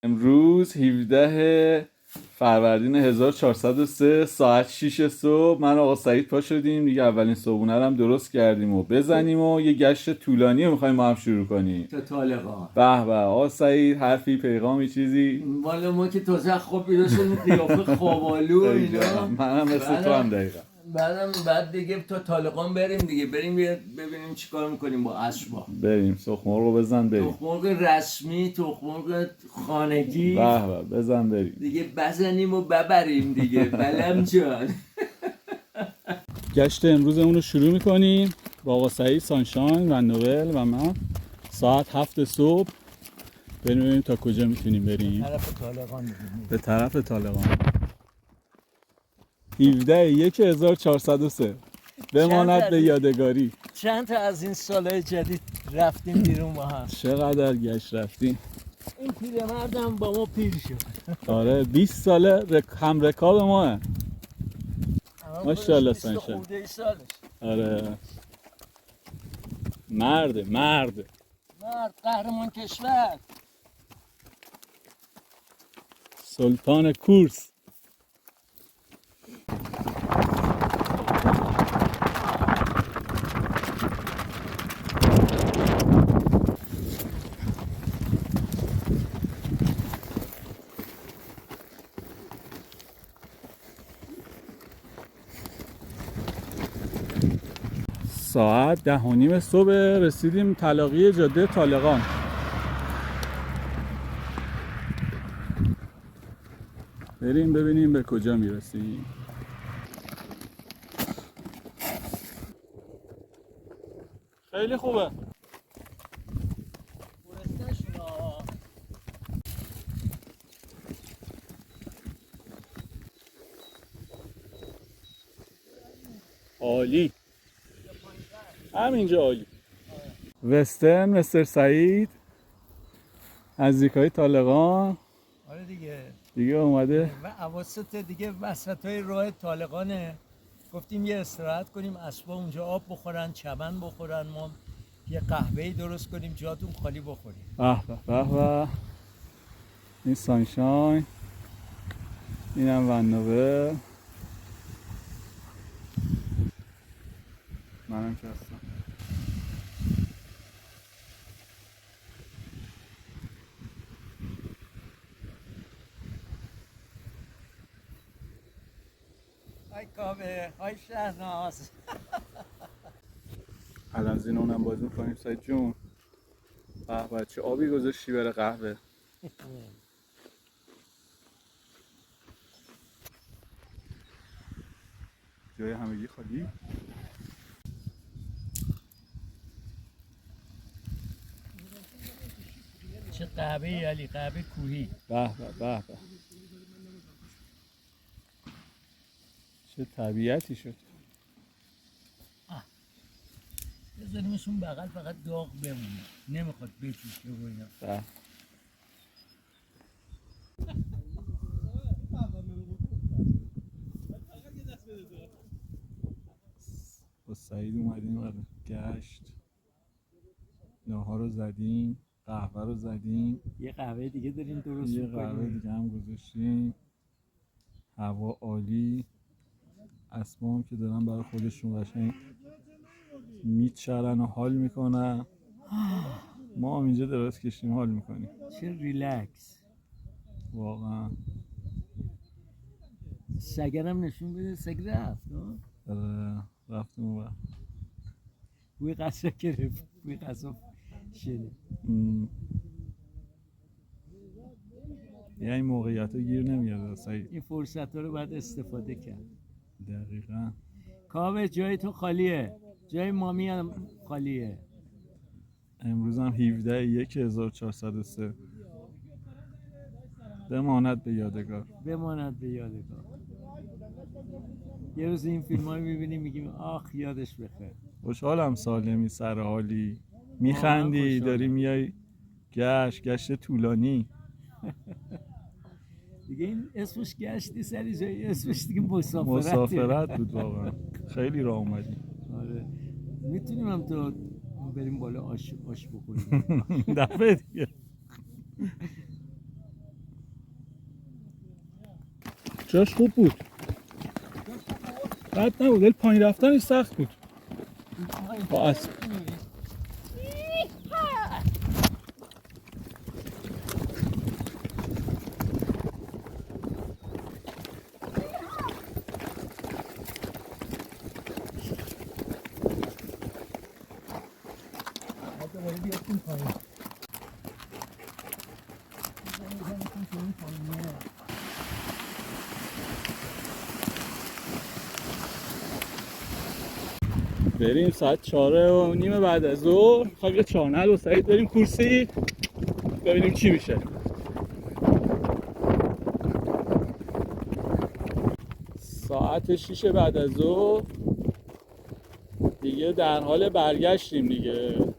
امروز 17 فروردین 1403 ساعت 6 صبح من و آقا سعید پا شدیم دیگه. اولین صبحونه رو هم درست کردیم و بزنیم و یه گشت طولانی رو میخوایم ما هم شروع کنیم تا طالقان. به به. آقا سعید حرفی، پیغامی، چیزی؟ والا ما که تازه خواب بیدار شدیم قیافه خوابالو و اینا. منم مثل تو هم دقیقا. بعد دیگه تا طالقان بریم دیگه، بریم ببینیم چیکار میکنیم با اسبا. بریم تخم مرغ رو بزن بریم. تخم مرغ رسمی، تخم مرغ خانگی. به به بزن بریم دیگه بزنیم و ببریم دیگه. بلم جان. گشت امروزمون رو شروع میکنیم با آقا سعید، سانشاین و نوبل و من. ساعت 7 صبح بریم تا کجا میتونیم بریم. طرف طالقان بریم. به طرف طالقان. 17/1403 بماند به یادگاری. چند تا از این سالهای جدید رفتیم بیرون با هم. چقدر گشت رفتیم. این پیرمردم با ما پیر شد. آره 20 ساله هم رکاب ماه. ماشاءالله سانشاین. آره مرد قهرمان کشور، سلطان کورس. ساعت 10:30 صبح رسیدیم تلاقی جاده طالقان. بریم ببینیم به کجا میرسیم. خیلی خوبه. عالی. همینجا عالی. وسترن مستر سعید نزدیکای طالقان. آره دیگه اومده و اواسط دیگه وسطای راه طالقانه. گفتیم یه استراحت کنیم، اسبا اونجا آب بخورن، چمن بخورن، ما یه قهوه‌ای درست کنیم جاتون خالی بخوریم. به به به. این سانشاین، اینم ونوبل، منم که هستم. های کاوه، های شهناز. الان زین اونم باز میکنیم. سعید جون به به، چه آبی گذاشتی برای قهوه. جای همگی خالی. چه قهوه‌ای علی، قهوه کوهی. به به به به، چه طبیعتی شد. بذاریمشون بغل، فقط داغ بمونه، نمیخواد بجوشه و اینا. به با سعید اومدیم برای گشت. ناهار رو زدیم، قهوه رو زدیم، یه قهوه دیگه داریم درست یه قهوه دیگه هم گذاشتیم. هوا عالی. اسبا هم که دارن برای خودشون قشنگ میچرن و حال میکنن. ما هم اینجا دراز کشیم حال میکنیم. چه ریلکس واقعا. سگرم نشون بده. سگ رفت. رفتیم و بوی غذا گرفت، بوی غذا شده. یعنی این موقعیت ها گیر نمیاد سعید. این فرصت ها رو باید استفاده کرد. دقیقا. کاوه جای تو خالیه، جای مامی هم خالیه. امروز هم 17/1403 بماند به یادگار. بماند به یادگار. یه روز این فیلم ها رو میبینیم میگیم آخ یادش بخیر. خوشحالم سالمی، سرحالی، میخندی، داری میای گشت طولانی. دیگه این اسمش گشتی سری جایی، اسمش دیگه مسافرت بود واقعا. خیلی راه اومدی. آره میتونیم هم تو بریم بالا آش بخوریم. دفعه دیگه. جاش خوب بود، بد نبود، ولی پایین رفتنش سخت بود با اسب. بریم ساعت 4:30 بعد از ظهر، میخوایم یه چانل و سعید بریم کورسی ببینیم چی میشه. ساعت 6 بعد از ظهر دیگه در حال برگشتیم دیگه.